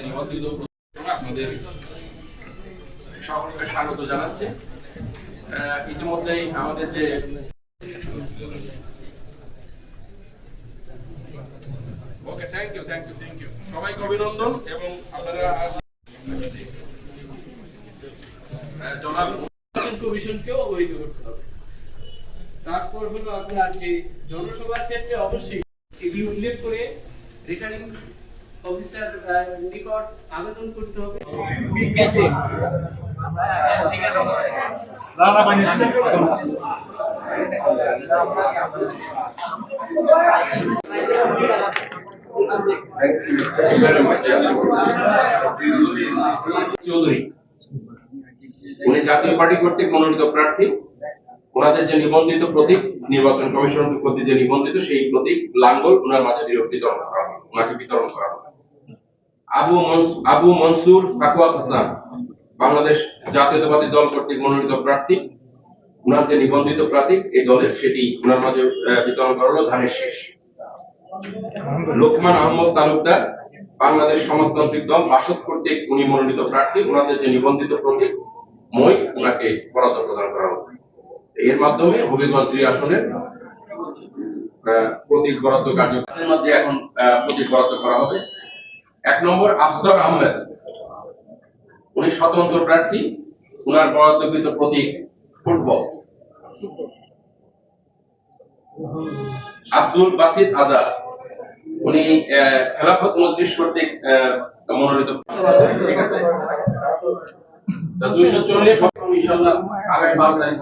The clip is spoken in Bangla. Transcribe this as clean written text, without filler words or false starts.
নিবন্ধিত আপনাদের সকলকে স্বাগত জানাচ্ছি। ইতিমধ্যেই আমাদের যে ওকে থ্যাংক ইউ সবাইকে অভিনন্দন এবং আপনারা জনাব কমিশনকেও অবহিত করতে হবে। তারপর হলো আপনার যে জনসভার ক্ষেত্রে অবশ্যই এগুলি উল্লেখ করে রিটার্নিং অফিসার নিকট আবেদন করতে হবে। চৌধুরী উনি জাতীয় পার্টি কর্তৃক মনোনীত প্রার্থী। ওনাদের যে নিবন্ধিত প্রতীক নির্বাচন কমিশন কর্তৃক যে নিবন্ধিত সেই প্রতীক লাঙ্গল ওনার মাঝে ওনাকে বিতরণ করা হবে। আবু মনসুর সাকুয়াত হাসান বাংলাদেশ জাতীয়তাবাদী দল কর্তৃক মনোনীত প্রার্থী। ওনার যে নিবন্ধিত প্রতীক এই দলের সেটি ওনার মাঝে বিতরণ করা হলো ধানের শীষ। লোকমান আহমদ তালুকদার বাংলাদেশ সমাজতান্ত্রিক দল বাসদ কর্তৃক উনি মনোনীত প্রার্থী। ওনাদের যে নিবন্ধিত প্রতীক মই ওনাকে বরাদ্দ প্রদান করা হবে। এর মাধ্যমে হবিগঞ্জ 2 আসনের প্রতীক বরাদ্দ কার্যক্রমের মধ্যে এখন প্রতীক বরাদ্দ করা হবে। 1 নম্বর আফসার আহমেদ উনি স্বতন্ত্র প্রার্থী। ওনার বরাদ্দকৃত প্রতীক ফুটবল। আব্দুল বাসিত আজাদ উনি খেলাফত মজলিস কর্তৃক মনোনীত। ঠিক আছে, 240 ইনশাআল্লাহ আগামী 12 তারিখ